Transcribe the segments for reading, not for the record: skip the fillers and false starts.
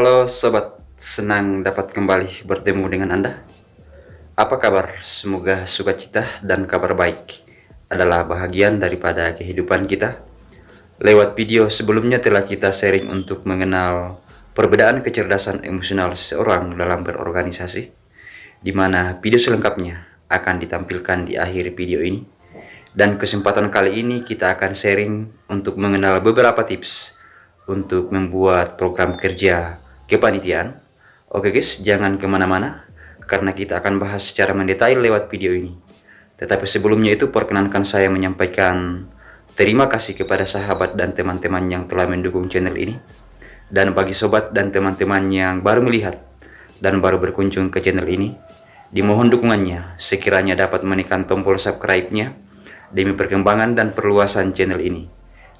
Halo sobat, senang dapat kembali bertemu dengan Anda. Apa kabar? Semoga sukacita dan kabar baik adalah bahagian daripada kehidupan kita. Lewat video sebelumnya telah kita sharing untuk mengenal perbedaan kecerdasan emosional seseorang dalam berorganisasi, di mana video selengkapnya akan ditampilkan di akhir video ini. Dan kesempatan kali ini kita akan sharing untuk mengenal beberapa tips untuk membuat program kerja kepanitiaan. Oke guys, jangan kemana-mana karena kita akan bahas secara mendetail lewat video ini. Tetapi sebelumnya itu perkenankan saya menyampaikan terima kasih kepada sahabat dan teman-teman yang telah mendukung channel ini. Dan bagi sobat dan teman-teman yang baru melihat dan baru berkunjung ke channel ini, dimohon dukungannya sekiranya dapat menekan tombol subscribe-nya demi perkembangan dan perluasan channel ini.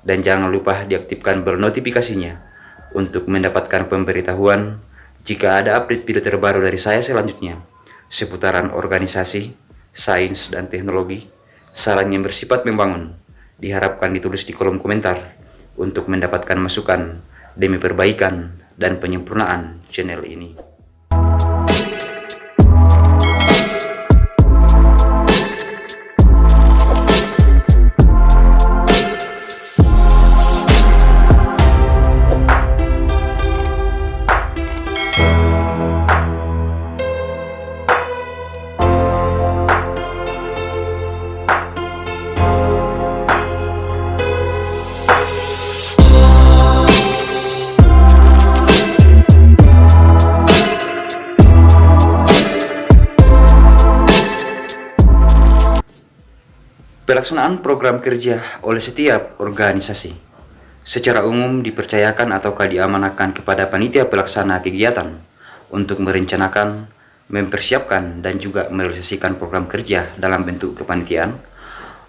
Dan jangan lupa diaktifkan bel notifikasinya untuk mendapatkan pemberitahuan jika ada update video terbaru dari saya selanjutnya seputaran organisasi, sains, dan teknologi. Saran yang bersifat membangun diharapkan ditulis di kolom komentar untuk mendapatkan masukan demi perbaikan dan penyempurnaan channel ini. Pelaksanaan program kerja oleh setiap organisasi secara umum dipercayakan ataukah diamanahkan kepada panitia pelaksana kegiatan untuk merencanakan, mempersiapkan, dan juga merealisasikan program kerja dalam bentuk kepanitiaan.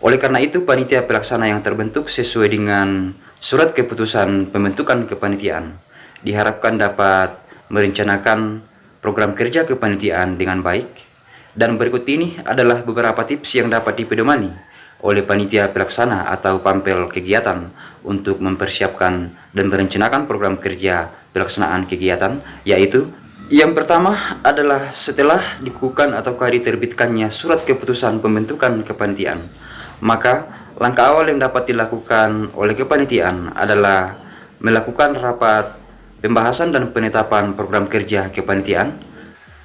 Oleh karena itu, panitia pelaksana yang terbentuk sesuai dengan surat keputusan pembentukan kepanitiaan diharapkan dapat merencanakan program kerja kepanitiaan dengan baik. Dan berikut ini adalah beberapa tips yang dapat dipedomani oleh panitia pelaksana atau pampel kegiatan untuk mempersiapkan dan merencanakan program kerja pelaksanaan kegiatan, yaitu yang pertama adalah setelah dikukuhkan ataukah diterbitkannya surat keputusan pembentukan kepanitiaan, maka langkah awal yang dapat dilakukan oleh kepanitiaan adalah melakukan rapat pembahasan dan penetapan program kerja kepanitiaan.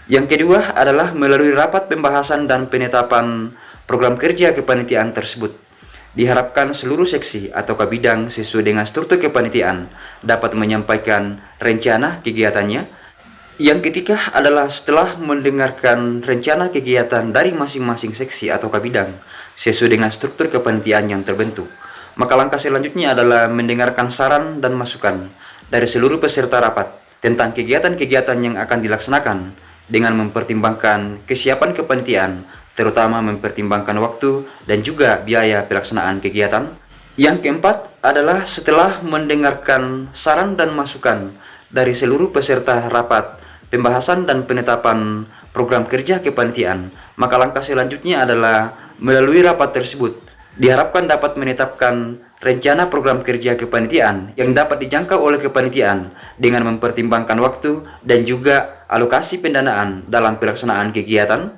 Yang kedua adalah melalui rapat pembahasan dan penetapan program kerja kepanitiaan tersebut. Diharapkan seluruh seksi atau bidang sesuai dengan struktur kepanitiaan dapat menyampaikan rencana kegiatannya. Yang ketiga adalah setelah mendengarkan rencana kegiatan dari masing-masing seksi atau bidang sesuai dengan struktur kepanitiaan yang terbentuk, maka langkah selanjutnya adalah mendengarkan saran dan masukan dari seluruh peserta rapat tentang kegiatan-kegiatan yang akan dilaksanakan dengan mempertimbangkan kesiapan kepanitiaan, terutama mempertimbangkan waktu dan juga biaya pelaksanaan kegiatan. Yang keempat adalah setelah mendengarkan saran dan masukan dari seluruh peserta rapat pembahasan dan penetapan program kerja kepanitiaan, maka langkah selanjutnya adalah melalui rapat tersebut diharapkan dapat menetapkan rencana program kerja kepanitiaan yang dapat dijangkau oleh kepanitiaan dengan mempertimbangkan waktu dan juga alokasi pendanaan dalam pelaksanaan kegiatan.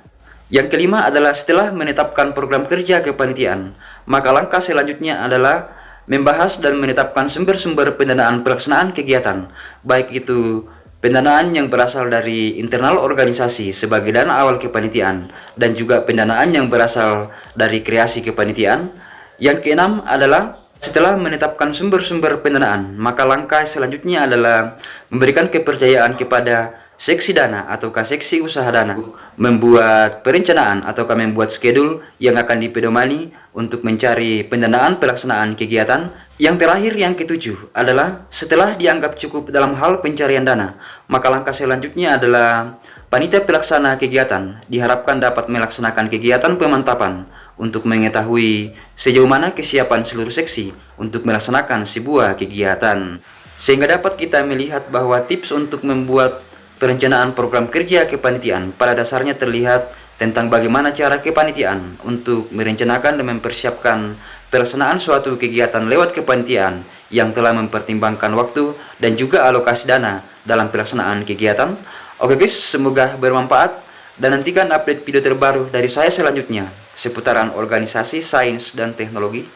Yang kelima adalah setelah menetapkan program kerja kepanitiaan, maka langkah selanjutnya adalah membahas dan menetapkan sumber-sumber pendanaan pelaksanaan kegiatan, baik itu pendanaan yang berasal dari internal organisasi sebagai dana awal kepanitiaan dan juga pendanaan yang berasal dari kreasi kepanitiaan. Yang keenam adalah setelah menetapkan sumber-sumber pendanaan, maka langkah selanjutnya adalah memberikan kepercayaan kepada seksi dana ataukah seksi usaha dana membuat perencanaan ataukah membuat schedule yang akan dipedomani untuk mencari pendanaan pelaksanaan kegiatan. Yang terakhir, yang ketujuh adalah setelah dianggap cukup dalam hal pencarian dana, maka langkah selanjutnya adalah panitia pelaksana kegiatan diharapkan dapat melaksanakan kegiatan pemantapan untuk mengetahui sejauh mana kesiapan seluruh seksi untuk melaksanakan sebuah kegiatan, sehingga dapat kita melihat bahwa tips untuk membuat perencanaan program kerja kepanitiaan pada dasarnya terlihat tentang bagaimana cara kepanitiaan untuk merencanakan dan mempersiapkan pelaksanaan suatu kegiatan lewat kepanitiaan yang telah mempertimbangkan waktu dan juga alokasi dana dalam pelaksanaan kegiatan. Oke guys, semoga bermanfaat dan nantikan update video terbaru dari saya selanjutnya seputaran organisasi, sains, dan teknologi.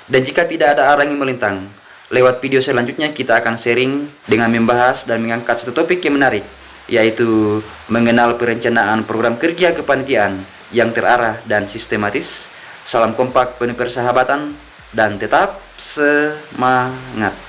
Dan jika tidak ada arah yang melintang, lewat video selanjutnya kita akan sharing dengan membahas dan mengangkat satu topik yang menarik, yaitu mengenal perencanaan program kerja kepanitiaan yang terarah dan sistematis. Salam kompak penuh persahabatan dan tetap semangat.